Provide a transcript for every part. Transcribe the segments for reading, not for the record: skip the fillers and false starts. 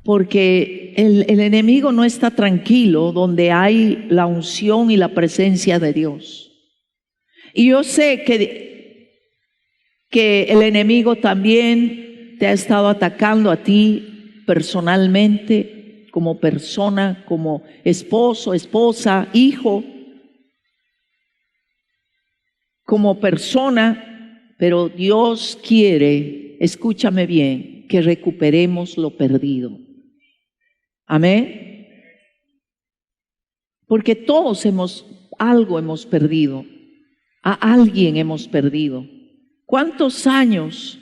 porque el enemigo no está tranquilo donde hay la unción y la presencia de Dios. Y yo sé que el enemigo también te ha estado atacando a ti personalmente, como persona, como esposo, esposa, hijo, como persona, pero Dios quiere, escúchame bien, que recuperemos lo perdido. Amén. Porque todos algo hemos perdido, a alguien hemos perdido. ¿Cuántos años?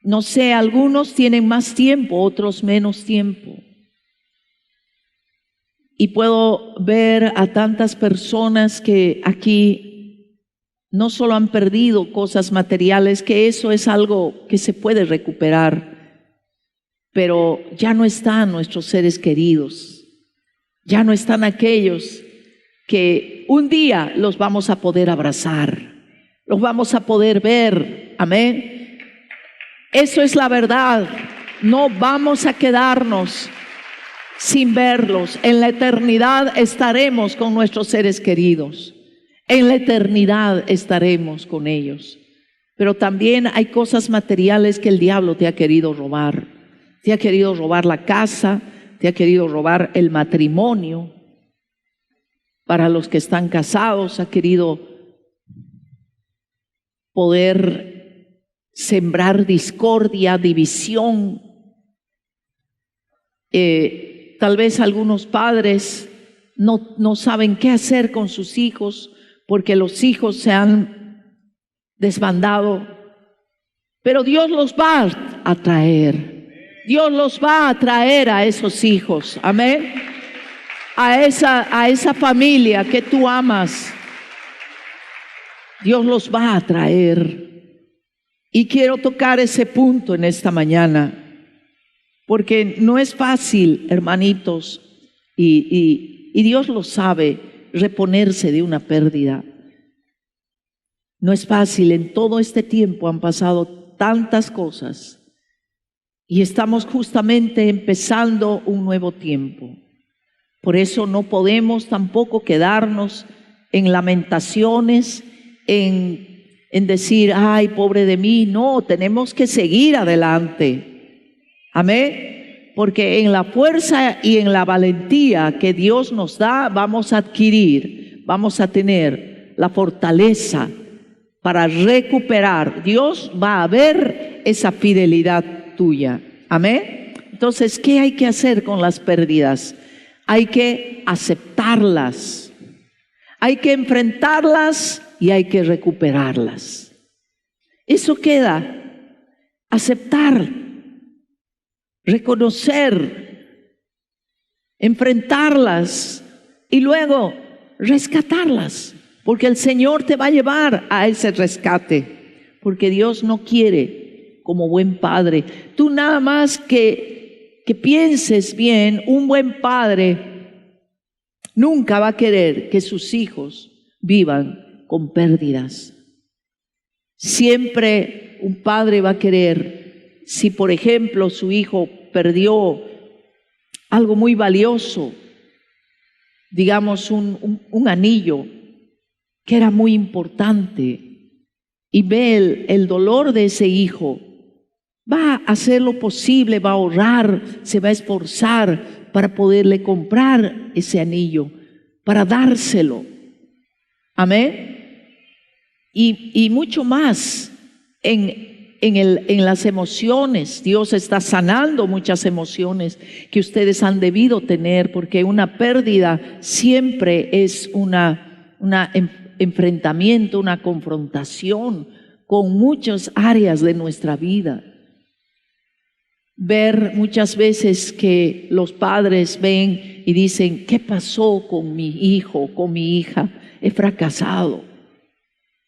No sé, algunos tienen más tiempo, otros menos tiempo. Y puedo ver a tantas personas que aquí no solo han perdido cosas materiales, que eso es algo que se puede recuperar, pero ya no están nuestros seres queridos, ya no están aquellos que un día los vamos a poder abrazar, los vamos a poder ver, amén. Eso es la verdad, no vamos a quedarnos sin verlos. En la eternidad estaremos con nuestros seres queridos, en la eternidad estaremos con ellos, pero también hay cosas materiales que el diablo te ha querido robar. Te ha querido robar la casa, te ha querido robar el matrimonio. Para los que están casados, ha querido poder sembrar discordia, división. Tal vez algunos padres no saben qué hacer con sus hijos porque los hijos se han desbandado, pero Dios los va a traer. Dios los va a traer a esos hijos, amén, a esa familia que tú amas. Dios los va a traer. Y quiero tocar ese punto en esta mañana, porque no es fácil, hermanitos, y Dios lo sabe, reponerse de una pérdida. No es fácil, en todo este tiempo han pasado tantas cosas. Y estamos justamente empezando un nuevo tiempo. Por eso no podemos tampoco quedarnos en lamentaciones, en decir, ay, pobre de mí. No, tenemos que seguir adelante. Amén. Porque en la fuerza y en la valentía que Dios nos da, vamos a adquirir, vamos a tener la fortaleza para recuperar. Dios va a ver esa fidelidad tuya. Amén. Entonces, ¿qué hay que hacer con las pérdidas? Hay que aceptarlas, hay que enfrentarlas y hay que recuperarlas. Eso queda, aceptar, reconocer, enfrentarlas y luego rescatarlas, porque el Señor te va a llevar a ese rescate, porque Dios no quiere, como buen padre, tú nada más que pienses bien, un buen padre nunca va a querer que sus hijos vivan con pérdidas. Siempre un padre va a querer, si por ejemplo su hijo perdió algo muy valioso, digamos un anillo que era muy importante, y ve el dolor de ese hijo, va a hacer lo posible, va a ahorrar, se va a esforzar para poderle comprar ese anillo, para dárselo. Amén. Y mucho más en las emociones. Dios está sanando muchas emociones que ustedes han debido tener, porque una pérdida siempre es un enfrentamiento, una confrontación con muchas áreas de nuestra vida. Ver muchas veces que los padres ven y dicen, ¿qué pasó con mi hijo, con mi hija? He fracasado.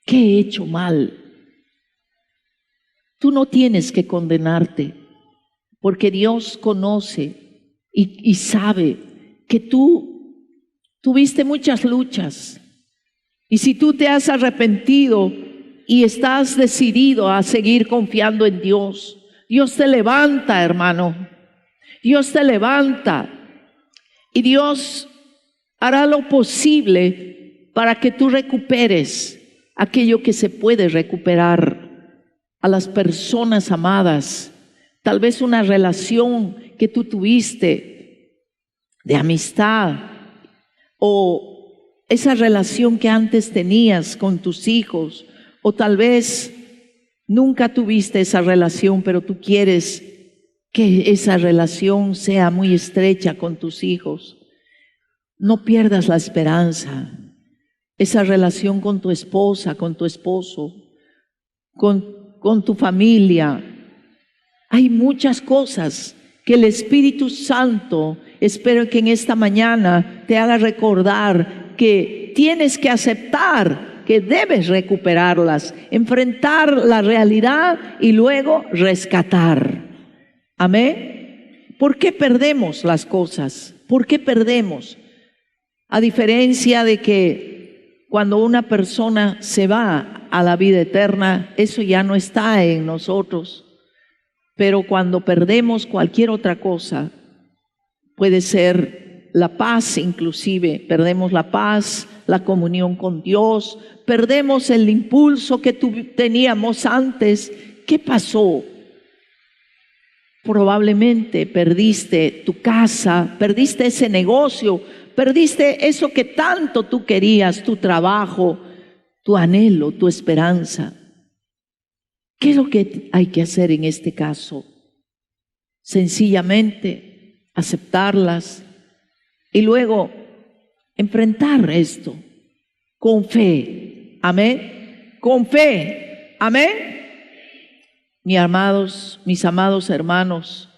¿Qué he hecho mal? Tú no tienes que condenarte, porque Dios conoce y sabe que tú tuviste muchas luchas. Y si tú te has arrepentido y estás decidido a seguir confiando en Dios, Dios te levanta, hermano. Dios te levanta y Dios hará lo posible para que tú recuperes aquello que se puede recuperar, a las personas amadas, tal vez una relación que tú tuviste de amistad o esa relación que antes tenías con tus hijos, o tal vez nunca tuviste esa relación, pero tú quieres que esa relación sea muy estrecha con tus hijos. No pierdas la esperanza. Esa relación con tu esposa, con tu esposo, con tu familia. Hay muchas cosas que el Espíritu Santo, espero que en esta mañana te haga recordar que tienes que aceptar, que debes recuperarlas, enfrentar la realidad y luego rescatar. Amén. ¿Por qué perdemos las cosas? ¿Por qué perdemos? A diferencia de que cuando una persona se va a la vida eterna, eso ya no está en nosotros. Pero cuando perdemos cualquier otra cosa, puede ser la paz inclusive, perdemos la paz, la comunión con Dios, perdemos el impulso que teníamos antes. ¿Qué pasó? Probablemente perdiste tu casa, perdiste ese negocio, perdiste eso que tanto tú querías, tu trabajo, tu anhelo, tu esperanza. ¿Qué es lo que hay que hacer en este caso? Sencillamente aceptarlas y luego enfrentar esto con fe. Amén. Con fe. Amén. Mis amados hermanos,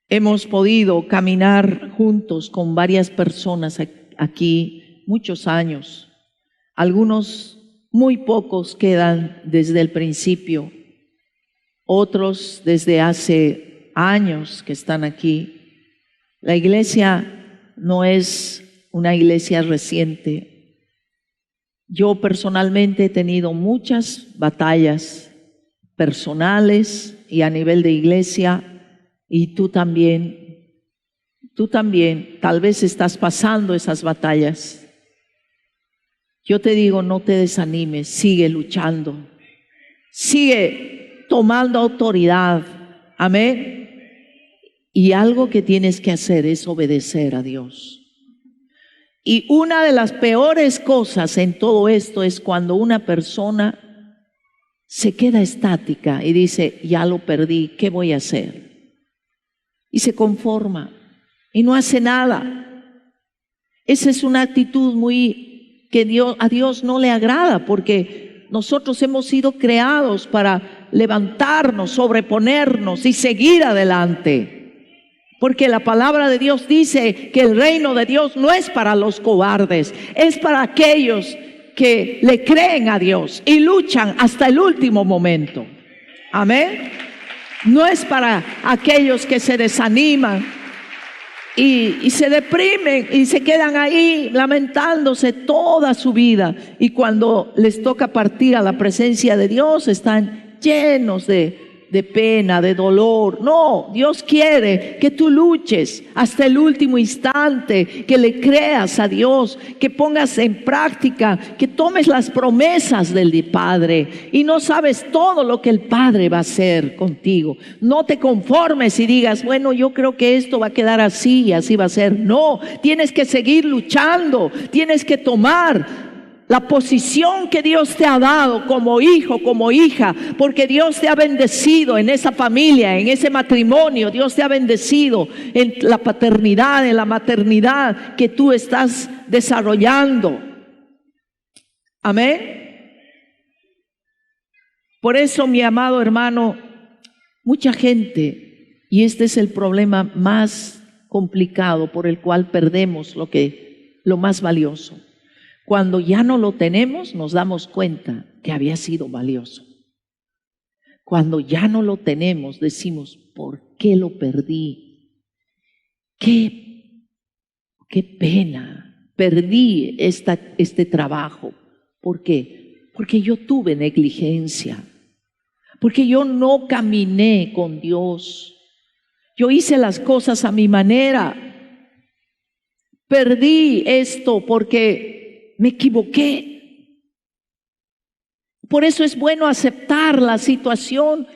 hemos podido caminar juntos con varias personas aquí muchos años. Algunos, muy pocos quedan desde el principio, otros desde hace años que están aquí. La iglesia no es una iglesia reciente. Yo personalmente he tenido muchas batallas personales y a nivel de iglesia, y tú también, tal vez estás pasando esas batallas. Yo te digo, no te desanimes, sigue luchando, sigue tomando autoridad, amén. Y algo que tienes que hacer es obedecer a Dios. Y una de las peores cosas en todo esto es cuando una persona se queda estática y dice, ya lo perdí, ¿qué voy a hacer? Y se conforma y no hace nada. Esa es una actitud que a Dios no le agrada, porque nosotros hemos sido creados para levantarnos, sobreponernos y seguir adelante. Porque la palabra de Dios dice que el reino de Dios no es para los cobardes, es para aquellos que le creen a Dios y luchan hasta el último momento. Amén. No es para aquellos que se desaniman y se deprimen y se quedan ahí lamentándose toda su vida, y cuando les toca partir a la presencia de Dios están llenos de pena, de dolor. No, Dios quiere que tú luches hasta el último instante, que le creas a Dios, que pongas en práctica, que tomes las promesas del Padre, y no sabes todo lo que el Padre va a hacer contigo. No te conformes y digas, bueno, yo creo que esto va a quedar así y así va a ser. No, tienes que seguir luchando, tienes que tomar la posición que Dios te ha dado como hijo, como hija, porque Dios te ha bendecido en esa familia, en ese matrimonio. Dios te ha bendecido en la paternidad, en la maternidad que tú estás desarrollando. Amén. Por eso, mi amado hermano, mucha gente, y este es el problema más complicado por el cual perdemos lo más valioso. Cuando ya no lo tenemos, nos damos cuenta que había sido valioso. Cuando ya no lo tenemos, decimos, ¿por qué lo perdí? Qué pena, perdí este trabajo. ¿Por qué? Porque yo tuve negligencia, porque yo no caminé con Dios. Yo hice las cosas a mi manera. Perdí esto porque me equivoqué. Por eso es bueno aceptar la situación,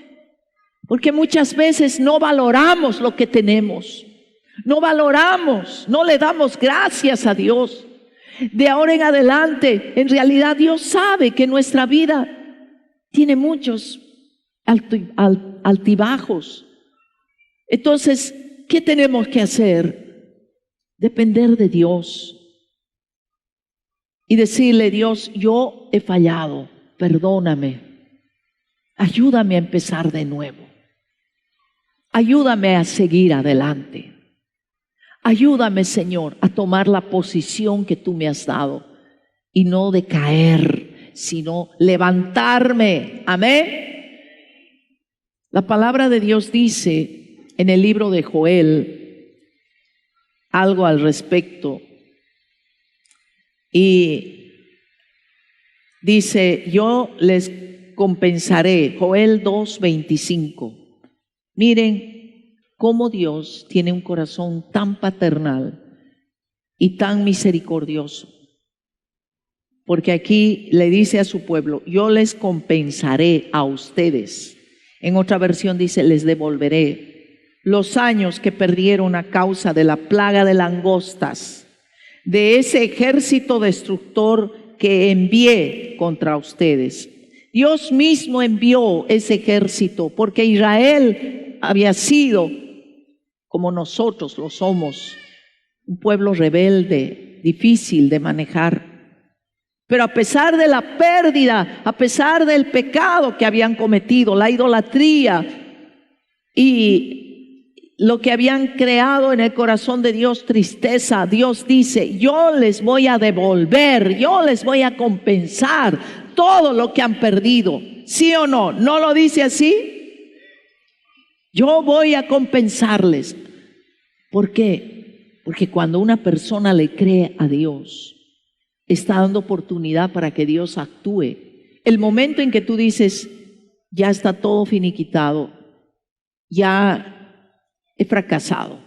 porque muchas veces no valoramos lo que tenemos. No valoramos, no le damos gracias a Dios. De ahora en adelante, en realidad Dios sabe que nuestra vida tiene muchos altibajos. Entonces, ¿qué tenemos que hacer? Depender de Dios y decirle: Dios, yo he fallado, perdóname, ayúdame a empezar de nuevo, ayúdame a seguir adelante. Ayúdame, Señor, a tomar la posición que tú me has dado y no decaer, sino levantarme. Amén. La palabra de Dios dice en el libro de Joel algo al respecto. Y dice: yo les compensaré. Joel 2:25. Miren cómo Dios tiene un corazón tan paternal y tan misericordioso. Porque aquí le dice a su pueblo: yo les compensaré a ustedes. En otra versión dice: les devolveré los años que perdieron a causa de la plaga de langostas, de ese ejército destructor que envié contra ustedes. Dios mismo envió ese ejército porque Israel había sido, como nosotros lo somos, un pueblo rebelde, difícil de manejar. Pero a pesar de la pérdida, a pesar del pecado que habían cometido, la idolatría y lo que habían creado en el corazón de Dios, tristeza, Dios dice: yo les voy a devolver, yo les voy a compensar todo lo que han perdido. ¿Sí o no? ¿No lo dice así? Yo voy a compensarles. ¿Por qué? Porque cuando una persona le cree a Dios, está dando oportunidad para que Dios actúe. El momento en que tú dices: ya está todo finiquitado, ya he fracasado,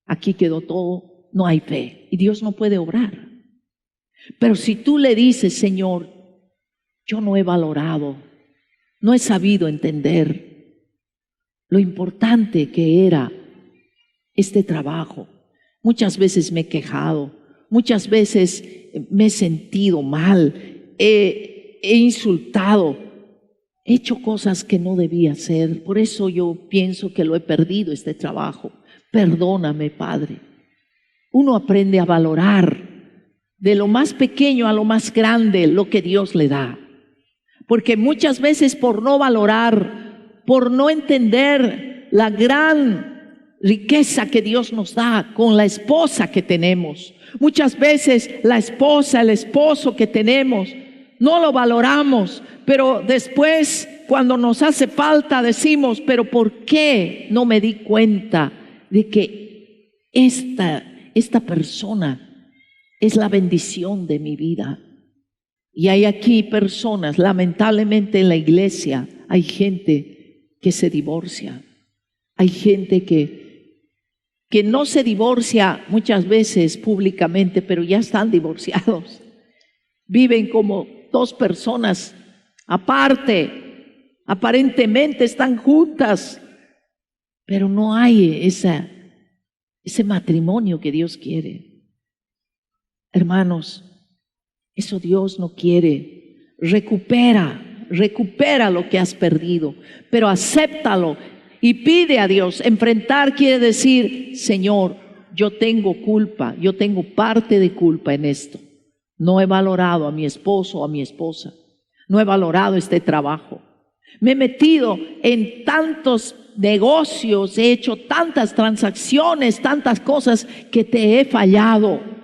aquí quedó todo, no hay fe, y Dios no puede obrar. Pero si tú le dices: Señor, yo no he valorado, no he sabido entender lo importante que era este trabajo. Muchas veces me he quejado, muchas veces me he sentido mal, he insultado, he hecho cosas que no debía hacer. Por eso yo pienso que lo he perdido, este trabajo. Perdóname, Padre. Uno aprende a valorar de lo más pequeño a lo más grande lo que Dios le da. Porque muchas veces, por no valorar, por no entender la gran riqueza que Dios nos da con la esposa que tenemos, muchas veces la esposa, el esposo que tenemos, no lo valoramos, pero después, cuando nos hace falta, decimos: pero ¿por qué no me di cuenta de que esta persona es la bendición de mi vida? Y hay aquí personas, lamentablemente en la iglesia hay gente que se divorcia, hay gente que no se divorcia muchas veces públicamente, pero ya están divorciados. Viven como dos personas aparte, aparentemente están juntas, pero no hay ese matrimonio que Dios quiere. Hermanos, eso Dios no quiere. Recupera lo que has perdido, pero acéptalo y pide a Dios. Enfrentar quiere decir: Señor, yo tengo culpa, yo tengo parte de culpa en esto. No he valorado a mi esposo o a mi esposa, no he valorado este trabajo. Me he metido en tantos negocios, he hecho tantas transacciones, tantas cosas que te he fallado.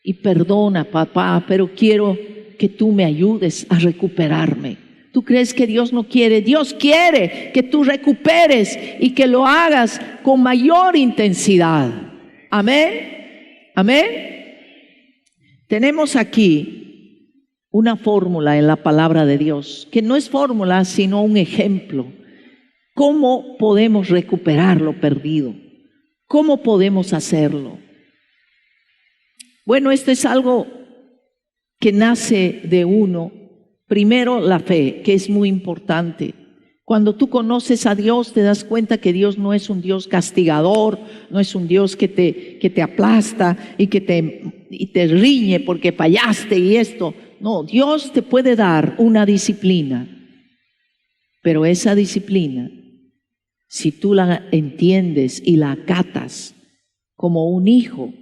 Y perdona, papá, pero quiero que tú me ayudes a recuperarme. ¿Tú crees que Dios no quiere? Dios quiere que tú recuperes y que lo hagas con mayor intensidad. Amén. Amén. Tenemos aquí una fórmula en la palabra de Dios, que no es fórmula, sino un ejemplo. ¿Cómo podemos recuperar lo perdido? ¿Cómo podemos hacerlo? Bueno, esto es algo que nace de uno. Primero, la fe, que es muy importante. Cuando tú conoces a Dios, te das cuenta que Dios no es un Dios castigador, no es un Dios que te aplasta y que te riñe porque fallaste y esto. No, Dios te puede dar una disciplina, pero esa disciplina, si tú la entiendes y la acatas como un hijo,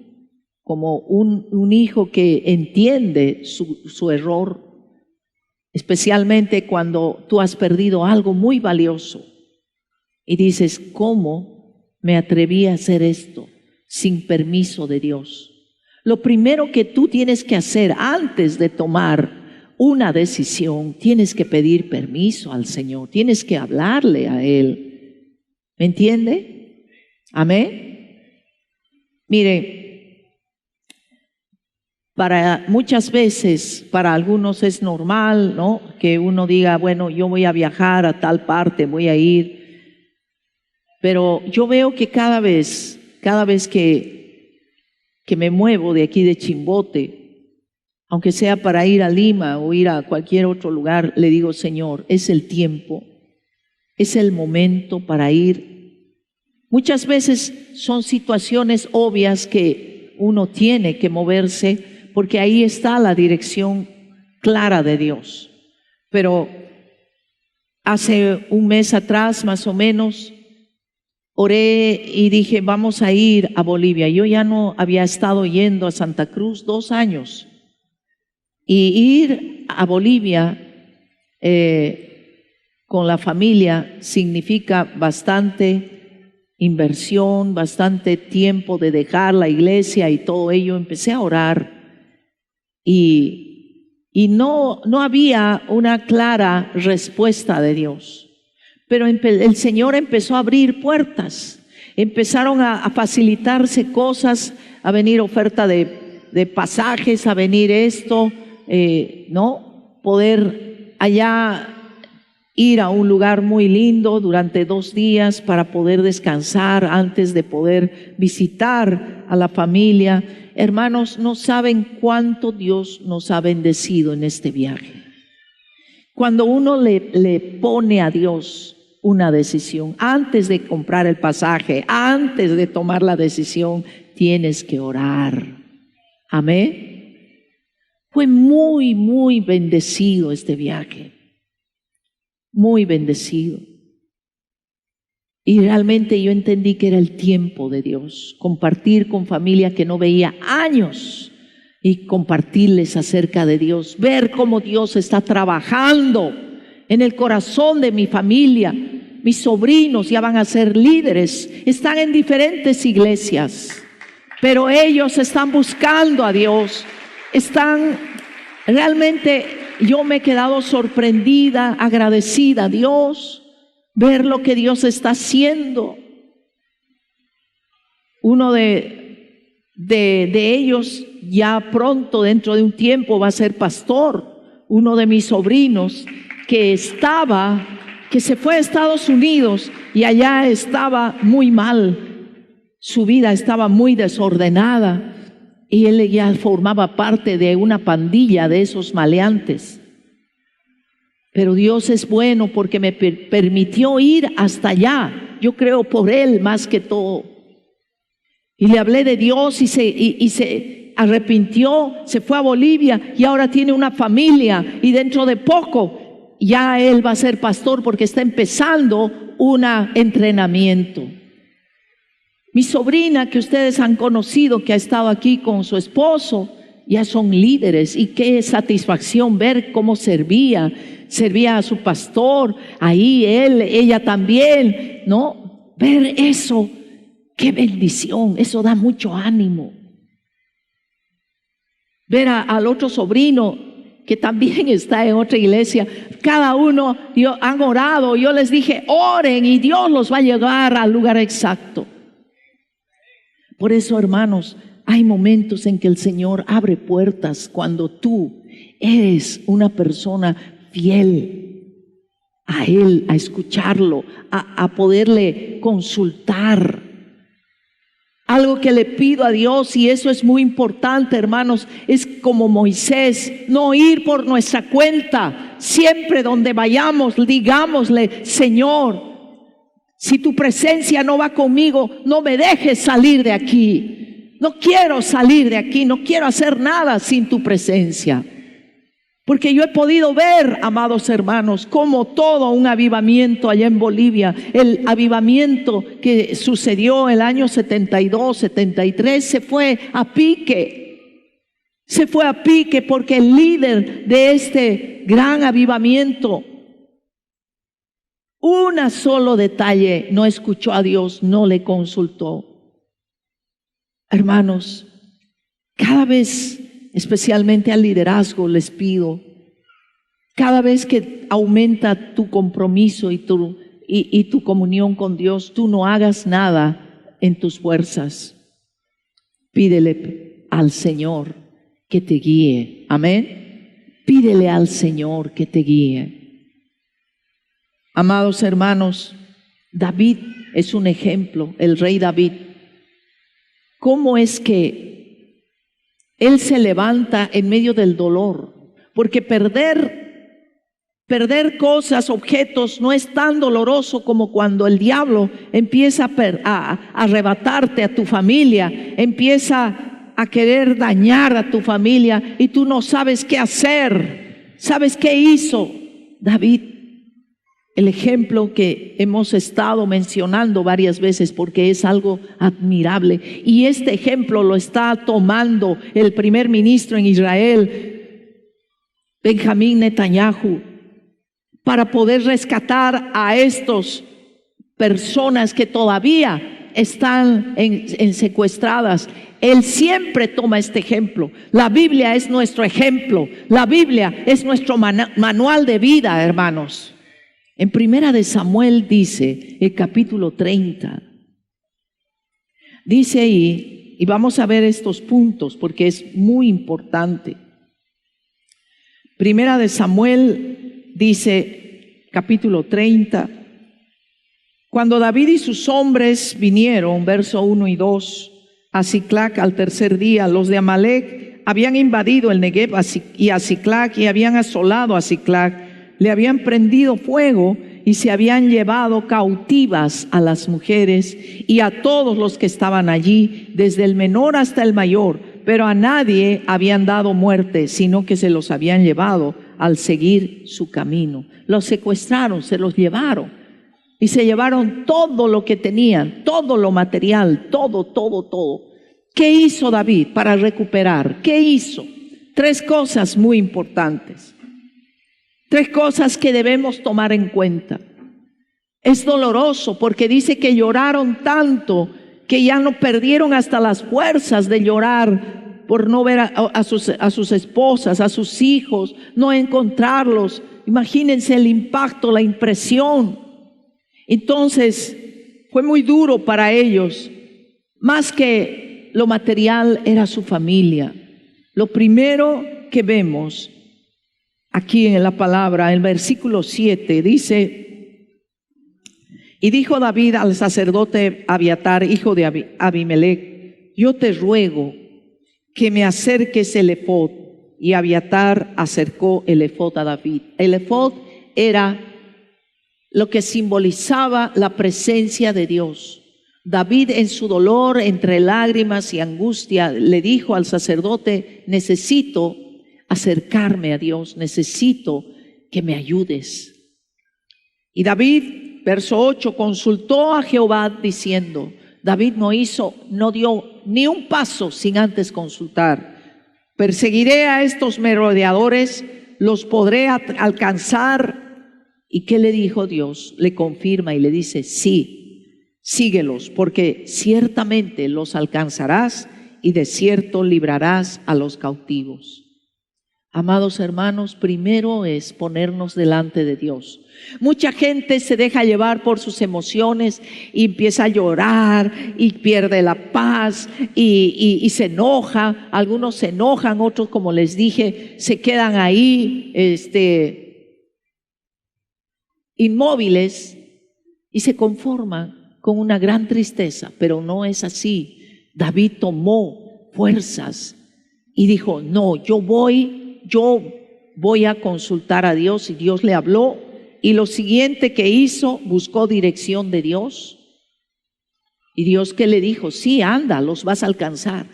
como un hijo que entiende su error, especialmente cuando tú has perdido algo muy valioso y dices, ¿cómo me atreví a hacer esto sin permiso de Dios? Lo primero que tú tienes que hacer antes de tomar una decisión, tienes que pedir permiso al Señor, tienes que hablarle a Él. ¿Me entiende? Amén. Mire, muchas veces, para algunos es normal, ¿no?, que uno diga, bueno, yo voy a viajar a tal parte, voy a ir. Pero yo veo que cada vez que me muevo de aquí de Chimbote, aunque sea para ir a Lima o ir a cualquier otro lugar, le digo, Señor, es el tiempo, es el momento para ir. Muchas veces son situaciones obvias que uno tiene que moverse, porque ahí está la dirección clara de Dios. Pero hace un mes atrás, más o menos, oré y dije, vamos a ir a Bolivia. Yo ya no había estado yendo a Santa Cruz 2 años. Y ir a Bolivia con la familia significa bastante inversión, bastante tiempo de dejar la iglesia y todo ello. Empecé a orar. Y no había una clara respuesta de Dios, pero el Señor empezó a abrir puertas, empezaron a facilitarse cosas, a venir oferta de pasajes, a venir esto, ¿no? Poder allá ir a un lugar muy lindo durante 2 días para poder descansar antes de poder visitar a la familia. Hermanos, no saben cuánto Dios nos ha bendecido en este viaje. Cuando uno le pone a Dios una decisión, antes de comprar el pasaje, antes de tomar la decisión, tienes que orar. Amén. Fue muy, muy bendecido este viaje. Muy bendecido. Y realmente yo entendí que era el tiempo de Dios, compartir con familia que no veía años y compartirles acerca de Dios, ver cómo Dios está trabajando en el corazón de mi familia. Mis sobrinos ya van a ser líderes, están en diferentes iglesias, pero ellos están buscando a Dios, realmente yo me he quedado sorprendida, agradecida a Dios, ver lo que Dios está haciendo. Uno de ellos ya pronto, dentro de un tiempo, va a ser pastor. Uno de mis sobrinos que se fue a Estados Unidos y allá estaba muy mal, su vida estaba muy desordenada y él ya formaba parte de una pandilla de esos maleantes. Pero Dios es bueno porque me permitió ir hasta allá. Yo creo por Él más que todo. Y le hablé de Dios y se arrepintió, se fue a Bolivia y ahora tiene una familia. Y dentro de poco ya él va a ser pastor porque está empezando un entrenamiento. Mi sobrina que ustedes han conocido, que ha estado aquí con su esposo, ya son líderes. Y qué satisfacción ver cómo servía a su pastor, ahí ella también, ¿no? Ver eso, qué bendición, eso da mucho ánimo. Ver al otro sobrino que también está en otra iglesia, cada uno han orado, yo les dije, oren y Dios los va a llevar al lugar exacto. Por eso, hermanos, hay momentos en que el Señor abre puertas cuando tú eres una persona fiel a Él, a escucharlo, a poderle consultar. Algo que le pido a Dios, y eso es muy importante, hermanos, es como Moisés, no ir por nuestra cuenta. Siempre donde vayamos, digámosle: Señor, si tu presencia no va conmigo, no me dejes salir de aquí. No quiero salir de aquí, no quiero hacer nada sin tu presencia. Porque yo he podido ver, amados hermanos, como todo un avivamiento allá en Bolivia, el avivamiento que sucedió el año 72, 73, se fue a pique. Se fue a pique porque el líder de este gran avivamiento, un solo detalle, no escuchó a Dios, no le consultó. Hermanos, cada vez, especialmente al liderazgo, les pido, cada vez que aumenta tu compromiso y tu comunión con Dios, tú no hagas nada en tus fuerzas. Pídele al Señor que te guíe. Amén. Pídele al Señor que te guíe. Amados hermanos, David es un ejemplo, el rey David. ¿Cómo es que él se levanta en medio del dolor? Porque perder cosas, objetos, no es tan doloroso como cuando el diablo empieza a arrebatarte a tu familia, empieza a querer dañar a tu familia y tú no sabes qué hacer. ¿Sabes qué hizo David? El ejemplo que hemos estado mencionando varias veces porque es algo admirable. Y este ejemplo lo está tomando el primer ministro en Israel, Benjamín Netanyahu, para poder rescatar a estas personas que todavía están en secuestradas. Él siempre toma este ejemplo. La Biblia es nuestro ejemplo. La Biblia es nuestro manual de vida, hermanos. En Primera de Samuel dice, el capítulo 30, dice ahí, y vamos a ver estos puntos porque es muy importante. Primera de Samuel dice, capítulo 30, cuando David y sus hombres vinieron, verso 1 y 2, a Siclac al tercer día, los de Amalec habían invadido el Negev y a Siclac y habían asolado a Siclac. Le habían prendido fuego y se habían llevado cautivas a las mujeres y a todos los que estaban allí, desde el menor hasta el mayor, pero a nadie habían dado muerte, sino que se los habían llevado al seguir su camino. Los secuestraron, se los llevaron y se llevaron todo lo que tenían, todo lo material, todo. ¿Qué hizo David para recuperar? ¿Qué hizo? 3 cosas muy importantes. 3 cosas que debemos tomar en cuenta. Es doloroso porque dice que lloraron tanto que ya no perdieron hasta las fuerzas de llorar por no ver a sus esposas, a sus hijos, no encontrarlos. Imagínense el impacto, la impresión. Entonces fue muy duro para ellos. Más que lo material era su familia. Lo primero que vemos aquí en la palabra, el versículo 7 dice: y dijo David al sacerdote Abiatar, hijo de Abimelec, yo te ruego que me acerques el efod. Y Abiatar acercó el efod a David. El efod era lo que simbolizaba la presencia de Dios. David, en su dolor, entre lágrimas y angustia, le dijo al sacerdote: necesito acercarme a Dios, necesito que me ayudes. Y David, verso 8, consultó a Jehová diciendo, David no dio ni un paso sin antes consultar. Perseguiré a estos merodeadores, los podré alcanzar. ¿Y qué le dijo Dios? Le confirma y le dice, sí, síguelos, porque ciertamente los alcanzarás y de cierto librarás a los cautivos. Amados hermanos, primero es ponernos delante de Dios. Mucha gente se deja llevar por sus emociones y empieza a llorar y pierde la paz y se enoja. Algunos se enojan, otros, como les dije, se quedan ahí inmóviles y se conforman con una gran tristeza, pero no es así. David tomó fuerzas y dijo, no, yo voy a consultar a Dios, y Dios le habló, y lo siguiente que hizo, buscó dirección de Dios. Y Dios, ¿qué le dijo? Sí, anda, los vas a alcanzar.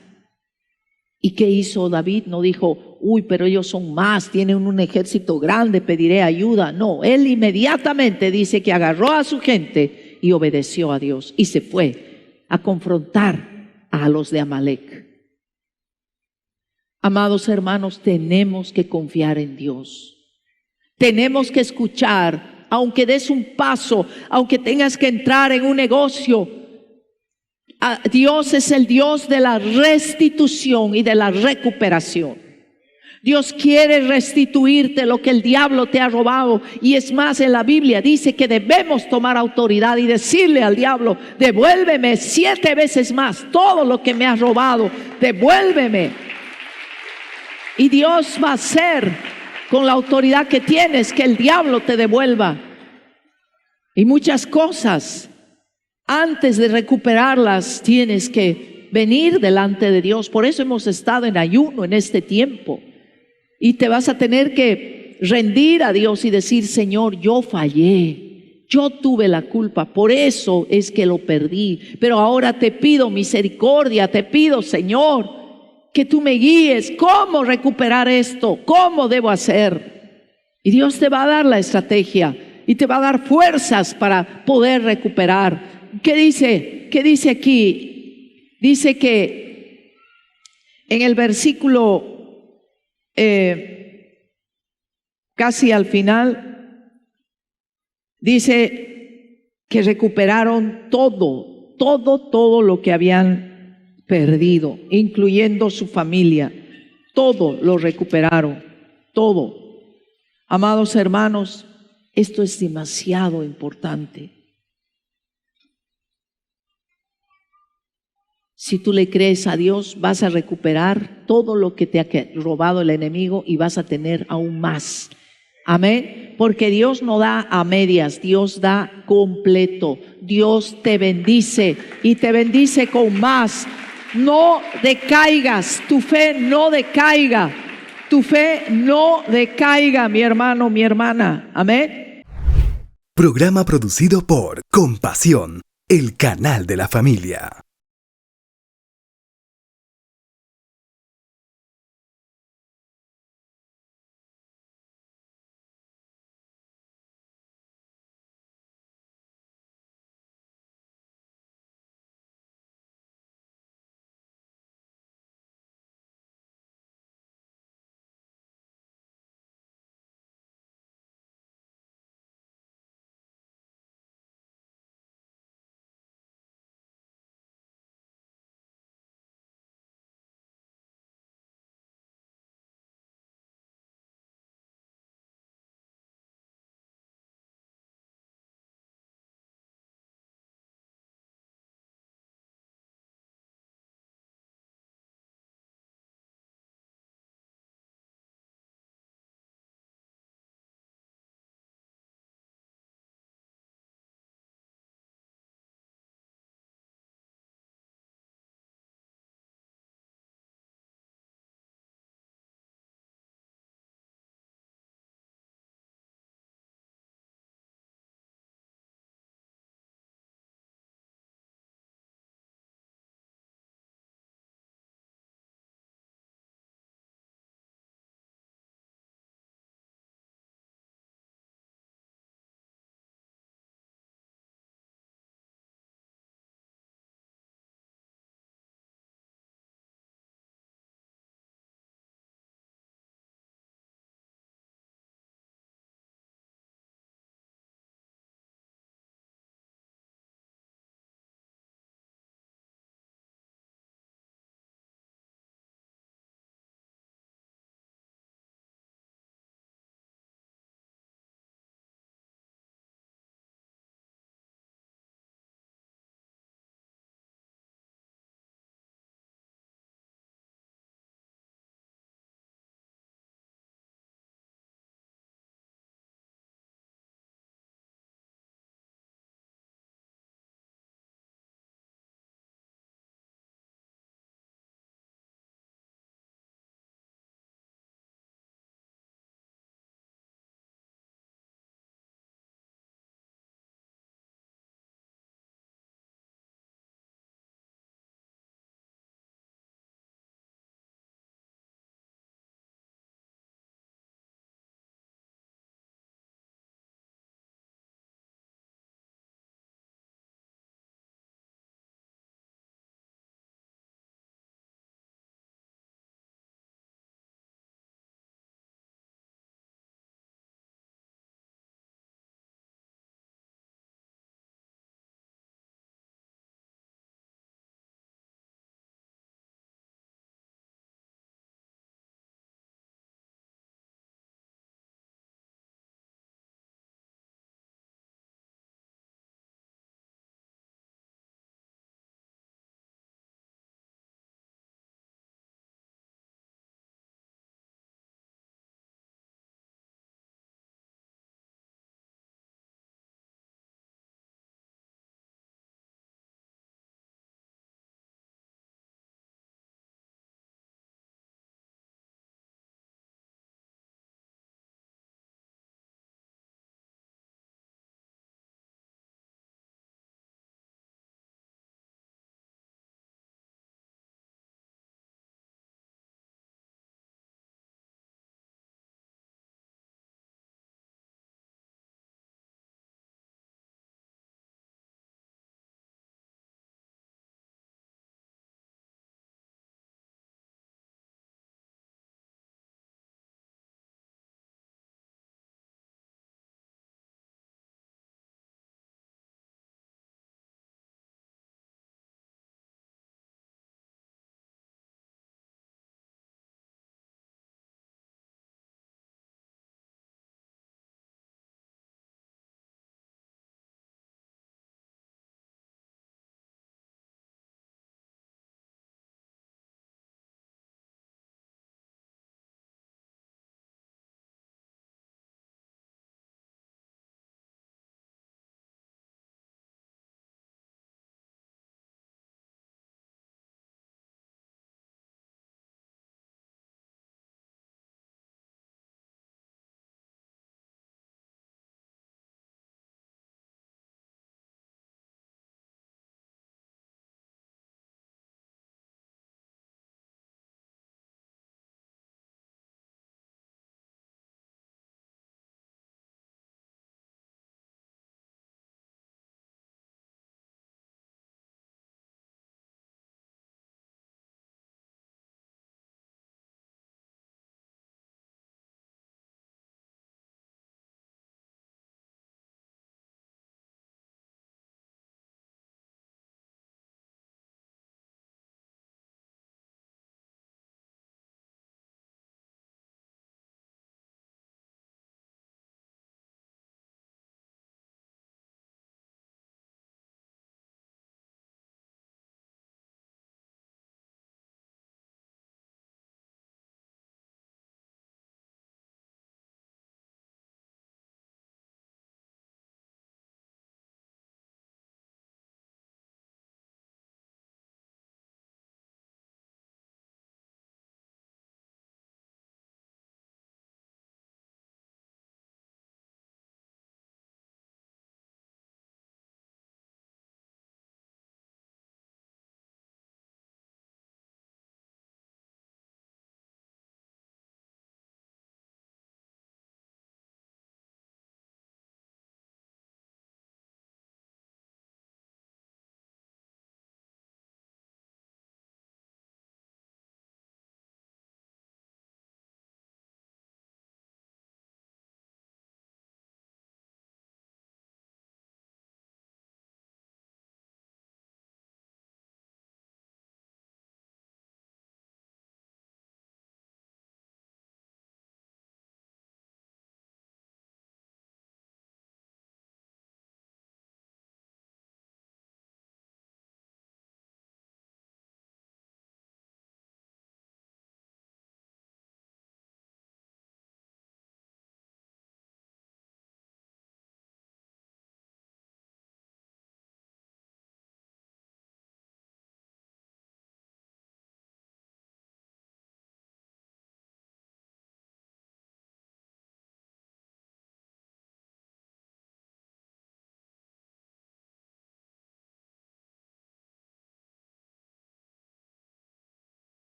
¿Y qué hizo David? No dijo, uy, pero ellos son más, tienen un ejército grande, pediré ayuda. No, él inmediatamente dice que agarró a su gente y obedeció a Dios y se fue a confrontar a los de Amalec. Amados hermanos, tenemos que confiar en Dios. Tenemos que escuchar, aunque des un paso, aunque tengas que entrar en un negocio. Dios es el Dios de la restitución y de la recuperación. Dios quiere restituirte lo que el diablo te ha robado. Y es más, en la Biblia dice que debemos tomar autoridad y decirle al diablo, devuélveme 7 veces más todo lo que me has robado, devuélveme. Y Dios va a hacer con la autoridad que tienes que el diablo te devuelva. Y muchas cosas, antes de recuperarlas, tienes que venir delante de Dios. Por eso hemos estado en ayuno en este tiempo. Y te vas a tener que rendir a Dios y decir, Señor, yo fallé, yo tuve la culpa, por eso es que lo perdí. Pero ahora te pido misericordia, te pido, Señor, que tú me guíes, cómo recuperar esto, cómo debo hacer. Y Dios te va a dar la estrategia y te va a dar fuerzas para poder recuperar. ¿Qué dice aquí? Dice que en el versículo casi al final, dice que recuperaron todo lo que habían perdido, incluyendo su familia. Todo lo recuperaron, todo. Amados hermanos, esto es demasiado importante. Si tú le crees a Dios, vas a recuperar todo lo que te ha robado el enemigo y vas a tener aún más. Amén. Porque Dios no da a medias, Dios da completo. Dios te bendice y te bendice con más. No decaigas, tu fe no decaiga, tu fe no decaiga, mi hermano, mi hermana. Amén. Programa producido por Compasión, el canal de la familia.